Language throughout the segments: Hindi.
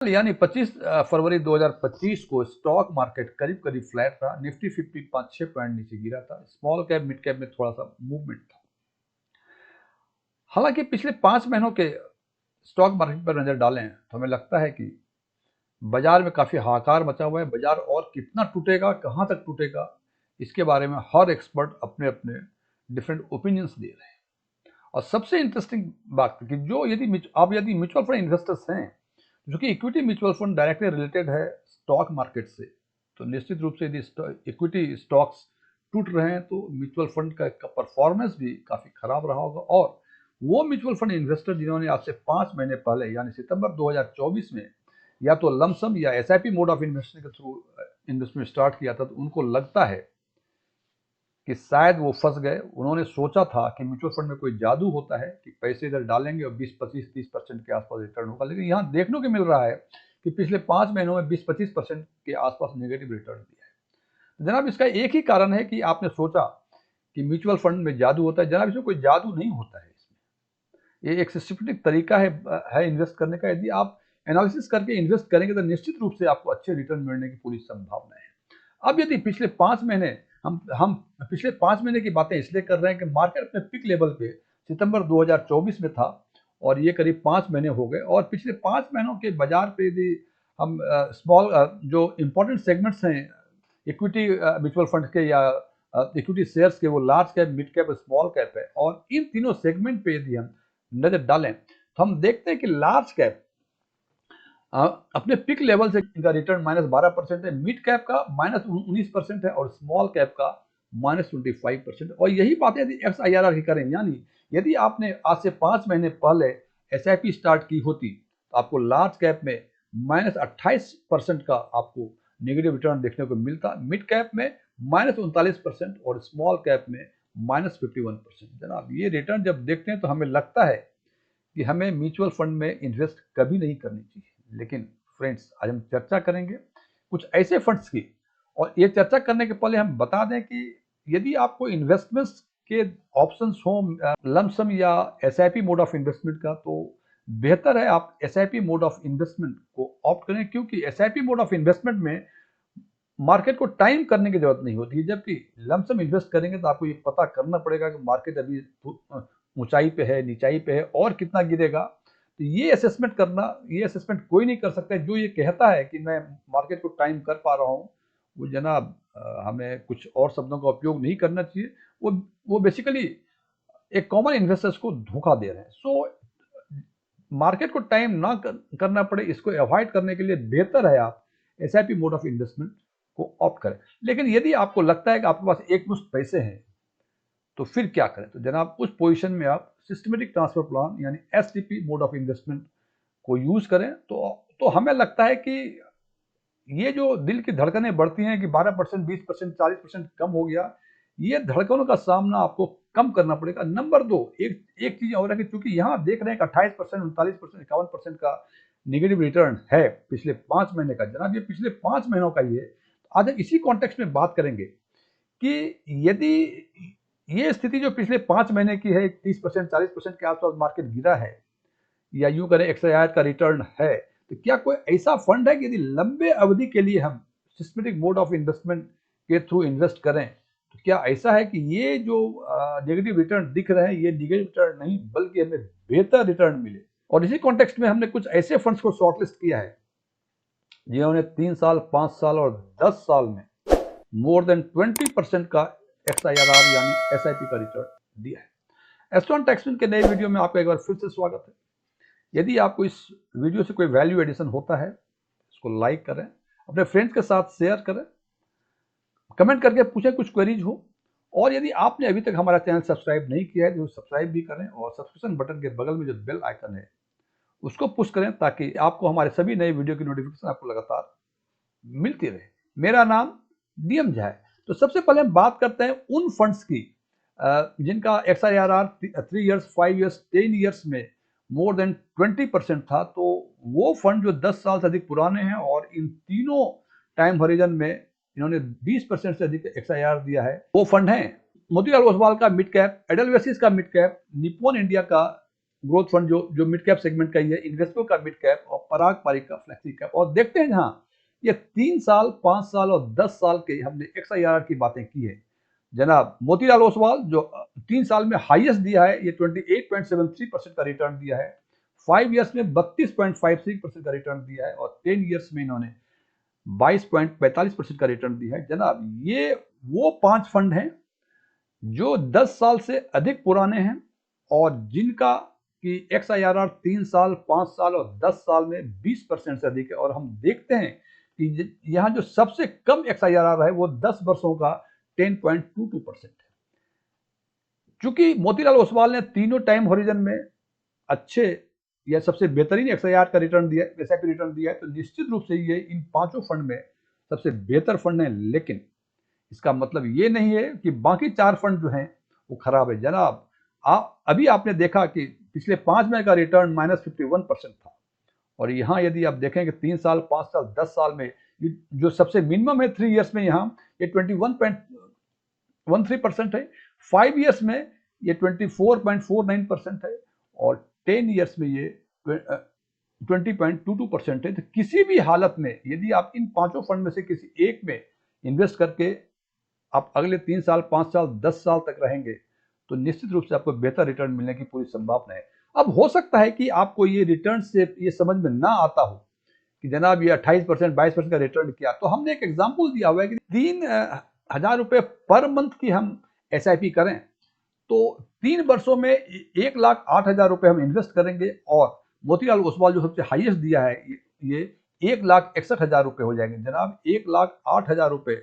यानी 25 फरवरी 2025 को स्टॉक मार्केट करीब करीब फ्लैट था। निफ्टी 50 5-6 पॉइंट नीचे गिरा था। स्मॉल कैप मिड कैप में थोड़ा सा मूवमेंट था। हालांकि पिछले 5 महीनों के स्टॉक मार्केट पर नजर डालें तो हमें लगता है कि बाजार में काफी हाहाकार मचा हुआ है। बाजार और कितना टूटेगा, कहां तक टूटेगा, इसके बारे में हर एक्सपर्ट अपने अपने डिफरेंट ओपिनियंस दे रहे हैं। और सबसे इंटरेस्टिंग बात कि जो यदि म्यूचुअल फंड इन्वेस्टर्स हैं, जो कि equity mutual fund directly related है स्टॉक मार्केट से, तो निश्चित रूप से यदि इक्विटी स्टॉक्स टूट रहे हैं तो म्यूचुअल फंड का परफॉर्मेंस भी काफी खराब रहा होगा। और वो म्यूचुअल फंड इन्वेस्टर जिन्होंने आज से 5 महीने पहले यानी सितंबर 2024 में या तो लमसम या एसआईपी मोड ऑफ इन्वेस्टमेंट के थ्रू इन्वेस्टमेंट स्टार्ट किया था, तो उनको लगता है कि शायद वो फंस गए। उन्होंने सोचा था कि म्यूचुअल फंड में कोई जादू होता है कि पैसे इधर डालेंगे और 20-25-30% के आसपास रिटर्न होगा, लेकिन यहाँ देखने को मिल रहा है कि पिछले 5 महीनों में 20-25% के आसपास नेगेटिव रिटर्न दिया है। तो जनाब, इसका एक ही कारण है कि आपने सोचा कि म्यूचुअल फंड में जादू होता है। जनाब, इसमें कोई जादू नहीं होता है। इसमें ये एक सिस्टमेटिक तरीका है इन्वेस्ट करने का। यदि आप एनालिसिस करके इन्वेस्ट करेंगे तो निश्चित रूप से आपको अच्छे रिटर्न मिलने की पूरी संभावना है। अब यदि पिछले 5 महीने हम पिछले 5 महीने की बातें इसलिए कर रहे हैं कि मार्केट अपने पिक लेवल पे सितंबर 2024 में था और ये करीब 5 महीने हो गए। और पिछले 5 महीनों के बाजार पे यदि हम स्मॉल जो इंपॉर्टेंट सेगमेंट्स हैं इक्विटी म्यूचुअल फंड के या इक्विटी शेयर्स के, वो large cap, mid cap, small cap है। और इन तीनों सेगमेंट पे यदि हम नजर डालें तो हम देखते हैं कि लार्ज कैप अपने पिक लेवल से इनका रिटर्न -12% है, मिड कैप का -19% है और स्मॉल कैप का -25%। और यही बात यदि XIRR की करें, यानी यदि आपने आज से 5 महीने पहले SIP स्टार्ट की होती तो आपको लार्ज कैप में -28% का आपको नेगेटिव रिटर्न देखने को मिलता, मिड कैप में -39% और स्मॉल कैप में -51%। जनाब, ये रिटर्न जब देखते हैं तो हमें लगता है कि हमें म्यूचुअल फंड में इन्वेस्ट कभी नहीं करनी चाहिए। लेकिन फ्रेंड्स, आज हम चर्चा करेंगे कुछ ऐसे फंड्स की। और ये चर्चा करने के पहले हम बता दें कि यदि आपको इन्वेस्टमेंट्स के ऑप्शंस हो लमसम या एसआईपी मोड ऑफ इन्वेस्टमेंट का, तो बेहतर है आप एसआईपी मोड ऑफ इन्वेस्टमेंट को ऑप्ट करें, क्योंकि एसआईपी मोड ऑफ इन्वेस्टमेंट में मार्केट को टाइम करने की जरूरत नहीं होती है। जबकि लमसम इन्वेस्ट करेंगे तो आपको ये पता करना पड़ेगा कि मार्केट अभी ऊंचाई पे है, नीचाई पे है और कितना गिरेगा। तो ये असेसमेंट कोई नहीं कर सकता है। जो ये कहता है कि मैं मार्केट को टाइम कर पा रहा हूँ, वो जनाब हमें कुछ और शब्दों का उपयोग नहीं करना चाहिए। वो बेसिकली एक कॉमन इन्वेस्टर्स को धोखा दे रहे हैं। सो मार्केट को टाइम ना करना पड़े, इसको अवॉइड करने के लिए बेहतर है आप एसआईपी मोड ऑफ इन्वेस्टमेंट को ऑप्ट करें। लेकिन यदि आपको लगता है कि आपके पास एक मुश्त पैसे हैं तो फिर क्या करें? तो जनाब, उस पोजीशन में आप सिस्टमेटिक ट्रांसफर प्लान यानी एसटीपी मोड ऑफ इन्वेस्टमेंट को यूज करें। तो हमें लगता है कि ये जो दिल की धड़कनें बढ़ती हैं कि 12%, 20%, 40% कम हो गया, ये धड़कनों का सामना आपको कम करना पड़ेगा। नंबर 2, एक चीज और है कि चूंकि यहाँ देख रहे हैं कि 28%, 39%, 51% का नेगेटिव रिटर्न है पिछले 5 महीने का। जनाब, ये पिछले 5 महीनों का ही है। आज हम इसी कॉन्टेक्स्ट में बात करेंगे कि यदि ये स्थिति जो पिछले 5 महीने की है, 30%, 40% के आसपास मार्केट गिरा है, या यूं करें XIRR का रिटर्न है, तो क्या कोई ऐसा फंड है कि यदि लंबे अवधि के लिए हम सिस्टमेटिक मोड ऑफ इन्वेस्टमेंट के थ्रू इन्वेस्ट करें, तो क्या ऐसा है कि ये जो नेगेटिव रिटर्न दिख रहे हैं, ये नेगेटिव रिटर्न नहीं बल्कि हमें बेहतर रिटर्न मिले? और इसी कॉन्टेक्स्ट में हमने कुछ ऐसे फंड्स को शॉर्टलिस्ट किया है जिन्होंने 3 साल, 5 साल और 10 साल में मोर देन 20% का XIRR यानी SIP का रिटर्न दिया है। एस्ट्रॉन टैक्समैन के नए वीडियो में आपका एक बार फिर से स्वागत है। यदि आपको इस वीडियो से कोई वैल्यू एडिशन होता है, इसको लाइक करें, अपने फ्रेंड्स के साथ शेयर करें, कमेंट करके पूछें कुछ क्वेरीज हो। और यदि आपने अभी तक हमारा चैनल सब्सक्राइब नहीं किया है तो सब्सक्राइब भी करें और सब्सक्रिप्शन बटन के बगल में जो बेल आइकन है उसको पुश करें, ताकि आपको हमारे सभी नए वीडियो की नोटिफिकेशन आपको लगातार मिलती रहे। मेरा नाम डीएम झा है। तो सबसे पहले हम बात करते हैं उन फंड्स की जिनका XIRR 3 इयर्स, 5 इयर्स, 10 इयर्स में मोर देन 20% था। तो वो फंड जो 10 साल से अधिक पुराने हैं और इन तीनों टाइम हॉरिजन में इन्होंने 20% से अधिक XIRR दिया है, वो फंड है मोतीलाल ओसवाल का मिड कैप, एडलवेसिस का मिड कैप, निप्पॉन इंडिया का ग्रोथ फंड जो जो मिड कैप सेगमेंट का ही है, इन्वेस्को का मिड कैप और पराग पारिक का फ्लेक्सी कैप। और देखते हैं जहां ये 3 साल, 5 साल और 10 साल के हमने XIRR की बातें की है। जनाब मोतीलाल ओसवाल जो 3 साल में हाईएस्ट दिया है, ये 28.73% का रिटर्न दिया है। 5 ईयर्स में 32.53% का रिटर्न दिया है और 10 ईयर्स में इन्होंने 22.45% का रिटर्न दिया है। जनाब ये वो 5 फंड हैं जो 10 साल से अधिक पुराने हैं और जिनका कि XIRR 3 साल, 5 साल और 10 साल में 20% से अधिक है। और हम देखते हैं कि यहाँ जो सबसे कम XIRR है वो 10 वर्षों का 10.22% है। चूंकि मोतीलाल ओसवाल ने तीनों टाइम होरिजन में अच्छे या सबसे बेहतरीन XIRR का रिटर्न दिया, SIP रिटर्न दिया है, तो निश्चित रूप से ये इन 5 फंड में सबसे बेहतर फंड है। लेकिन इसका मतलब ये नहीं है कि बाकी 4 फंड जो हैं वो खराब है। जनाब अभी आपने देखा कि पिछले 5 महीने का रिटर्न -51% था और यहाँ यदि आप देखें कि 3 साल, 5 साल, 10 साल में जो सबसे मिनिमम है 3 ईयर्स में यहाँ ये 21.13% है, 5 ईयर्स में ये 24.49% है और 10 ईयर्स में ये 20.22% है। तो किसी भी हालत में यदि आप इन 5 फंड में से किसी एक में इन्वेस्ट करके आप अगले 3 साल, 5 साल, 10 साल तक रहेंगे तो निश्चित रूप से आपको बेहतर रिटर्न मिलने की पूरी संभावना है। अब हो सकता है कि आपको ये रिटर्न से ये समझ में ना आता हो कि जनाब ये 28%, 22% का रिटर्न किया। तो हमने एक एग्जाम्पल दिया हुआ है कि 3,000 रुपये पर मंथ की हम SIP करें तो 3 वर्षों में 1,08,000 रुपये हम इन्वेस्ट करेंगे और मोतीलाल ओसवाल जो सबसे हाईएस्ट दिया है ये 1,61,000 रुपये हो जाएंगे। जनाब 1,08,000 रुपये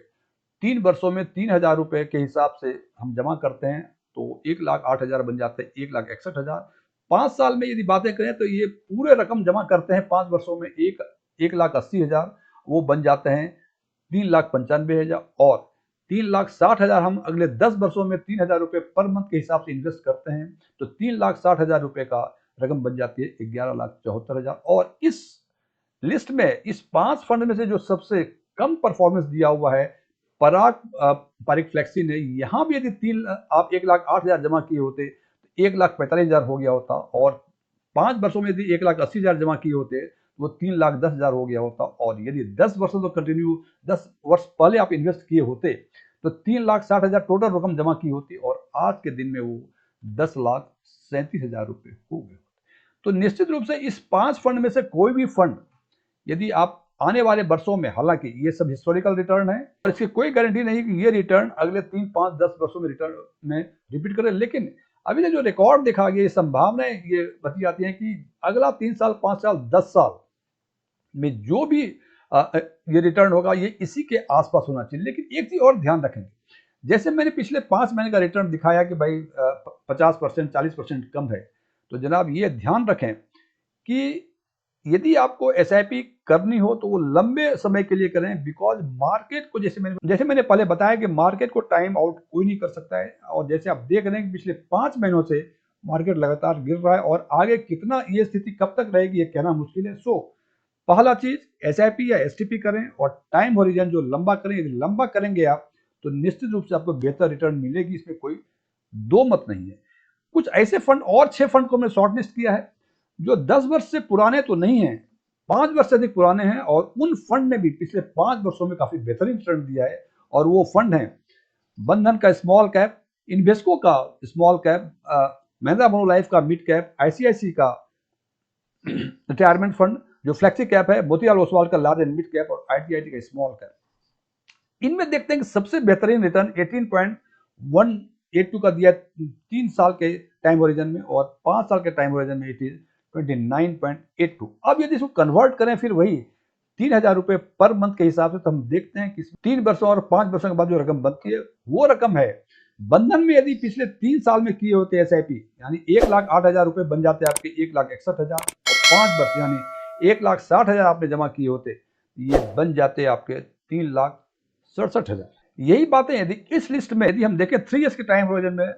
3 वर्षों में 3,000 रुपये के हिसाब से हम जमा करते हैं तो 1,08,000 बन जाते हैं 1,61,000। 5 साल में यदि बातें करें तो ये पूरे रकम जमा करते हैं 5 वर्षों में 1,80,000, वो बन जाते हैं 3,95,000 और 3,60,000 हम अगले 10 वर्षों में 3,000 रुपये पर मंथ के हिसाब से इन्वेस्ट करते हैं तो 3,60,000 रुपये का रकम बन जाती है 11,74,000। और इस लिस्ट में इस 5 फंड में से जो सबसे कम परफॉर्मेंस दिया हुआ है पराग पारिक फ्लेक्सी ने, यहां भी यदि आप 1,08,000 जमा किए होते तो 1,45,000 हो गया होता और 5 वर्षों में यदि 1,80,000 जमा किए होते तो वो 3,10,000 हो गया होता और यदि 10 वर्षों तो कंटिन्यू 10 वर्ष पहले आप इन्वेस्ट किए होते तो 3,60,000 टोटल रकम जमा की होती और आज के दिन में वो 10,37,000 रुपये हो गए। तो निश्चित रूप से इस 5 फंड में से कोई भी फंड यदि आप आने वाले वर्षों में, हालांकि ये सब हिस्टोरिकल रिटर्न है और इसकी कोई गारंटी नहीं कि ये रिटर्न अगले 3, 5, 10 वर्षों में रिटर्न में रिपीट करें, लेकिन अभी ने जो रिकॉर्ड देखा गया, ये संभावनाएं ये बती जाती है कि अगला 3 साल, 5 साल, 10 साल में जो भी ये रिटर्न होगा ये इसी के आसपास होना चाहिए। लेकिन एक चीज और ध्यान रखेंगे, जैसे मैंने पिछले 5 महीने का रिटर्न दिखाया कि भाई 50%, 40% कम है, तो जनाब ये ध्यान रखें कि यदि आपको SIP करनी हो तो वो लंबे समय के लिए करें, बिकॉज मार्केट को जैसे मैंने पहले बताया कि मार्केट को टाइम आउट कोई नहीं कर सकता है और जैसे आप देख रहे हैं कि पिछले 5 महीनों से मार्केट लगातार गिर रहा है और आगे कितना ये स्थिति कब तक रहेगी ये कहना मुश्किल है। सो पहला चीज SIP या STP करें और टाइम होरिजन जो लंबा करें, यदि लंबा करेंगे आप तो निश्चित रूप से आपको बेहतर रिटर्न मिलेगी, इसमें कोई दो मत नहीं है। कुछ ऐसे फंड और 6 फंड को हमने शॉर्टलिस्ट किया है जो 10 वर्ष से पुराने तो नहीं है, 5 वर्ष से अधिक पुराने हैं और उन फंड ने भी पिछले 5 वर्षों में काफी बेहतरीन रिटर्न दिया है और वो फंड है बंधन का स्मॉल कैप, इन्वेस्को का स्मॉल कैप, महिंद्रा मनोलाइफ का मिड कैप, ICICI का रिटायरमेंट फंड जो फ्लेक्सी कैप है, मोतीलाल ओसवाल का लार्ज एंड मिड कैप और ITIT का स्मॉल कैप। इनमें देखते हैं कि सबसे बेहतरीन रिटर्न 18.182 का दिया 3 साल के टाइम होरिजन में और 5 साल के टाइम होरिजन में 29.82। अब यदि इसको कन्वर्ट करें फिर वही 3,000 रुपये पर मंथ के हिसाब से, तो हम देखते हैं कि 3 वर्षों और 5 वर्षों के बाद जो रकम बनती है वो रकम है बंधन में यदि पिछले 3 साल में किए होते SIP यानी 1,08,000 रुपये बन जाते आपके 1,61,000 और 5 वर्ष यानी 1,60,000 आपने जमा किए होते, ये बन जाते आपके 3,67,000। यही बातें यदि इस लिस्ट में यदि हम देखें 3 ईयर्स के टाइम होरिजन में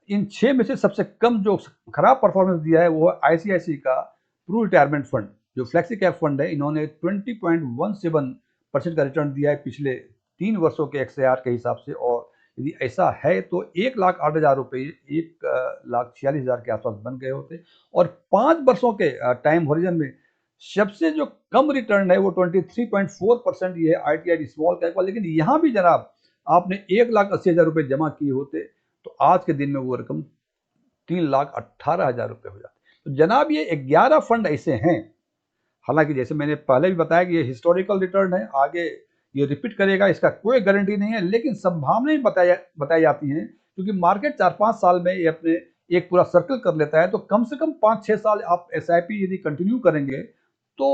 इन 6 में से सबसे कम जो खराब परफॉर्मेंस दिया है वो है ICICI का प्रू रिटायरमेंट फंड जो फ्लेक्सी कैप फंड है। इन्होंने 20.17% का रिटर्न दिया है पिछले 3 वर्षों के XIR के हिसाब से और यदि ऐसा है तो 1,08,000 रुपये 1,46,000 के आसपास बन गए होते, और 5 वर्षों के टाइम होरिजन में सबसे जो कम रिटर्न है वो 23.4% ये है ITI स्मॉल कैप का। लेकिन यहाँ भी जनाब आपने 1,80,000 रुपये जमा किए होते तो आज के दिन में वो रकम 3,18,000 रुपये हो जाती। तो जनाब ये 11 फंड ऐसे हैं, हालांकि जैसे मैंने पहले भी बताया कि ये हिस्टोरिकल रिटर्न है, आगे ये रिपीट करेगा इसका कोई गारंटी नहीं है, लेकिन संभावनाएं बताई जाती हैं, क्योंकि मार्केट 4-5 साल में ये अपने एक पूरा सर्कल कर लेता है। तो कम से कम 5-6 साल आप SIP यदि कंटिन्यू करेंगे तो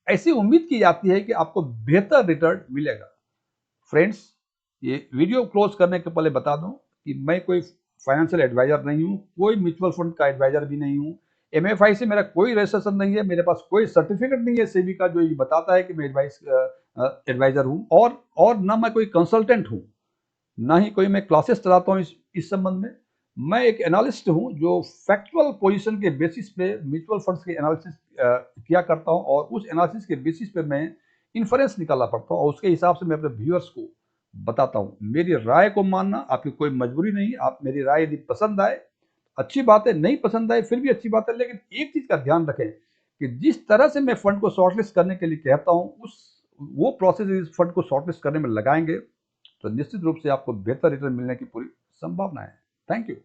ऐसी उम्मीद की जाती है कि आपको बेहतर रिटर्न मिलेगा। फ्रेंड्स, ये वीडियो क्लोज करने के पहले बता दूं कि मैं कोई फाइनेंशियल एडवाइजर नहीं हूं, कोई म्यूचुअल फंड का एडवाइजर भी नहीं हूं, MFI से मेरा कोई रजिस्ट्रेशन नहीं है, मेरे पास कोई सर्टिफिकेट नहीं है सेबी का जो ये बताता है कि मैं एडवाइजर हूं, और ना मैं कोई कंसल्टेंट हूं, ना ही कोई मैं क्लासेस चलाता हूं इस संबंध में। मैं एक एनालिस्ट हूं जो फैक्चुअल पोजीशन के बेसिस पे म्यूचुअल फंड्स के एनालिसिस किया करता हूं, और उस एनालिसिस के बेसिस पे मैं इन्फ्रेंस निकालना पड़ता हूं, और उसके हिसाब से मैं अपने व्यूअर्स को बताता हूं। मेरी राय को मानना आपकी कोई मजबूरी नहीं। आप मेरी राय यदि पसंद आए अच्छी बात है, नहीं पसंद आए फिर भी अच्छी बात है, लेकिन एक चीज का ध्यान रखें कि जिस तरह से मैं फंड को शॉर्टलिस्ट करने के लिए कहता हूं, उस वो प्रोसेस इस फंड को शॉर्टलिस्ट करने में लगाएंगे तो निश्चित रूप से आपको बेहतर रिटर्न मिलने की पूरी संभावना है। Thank you.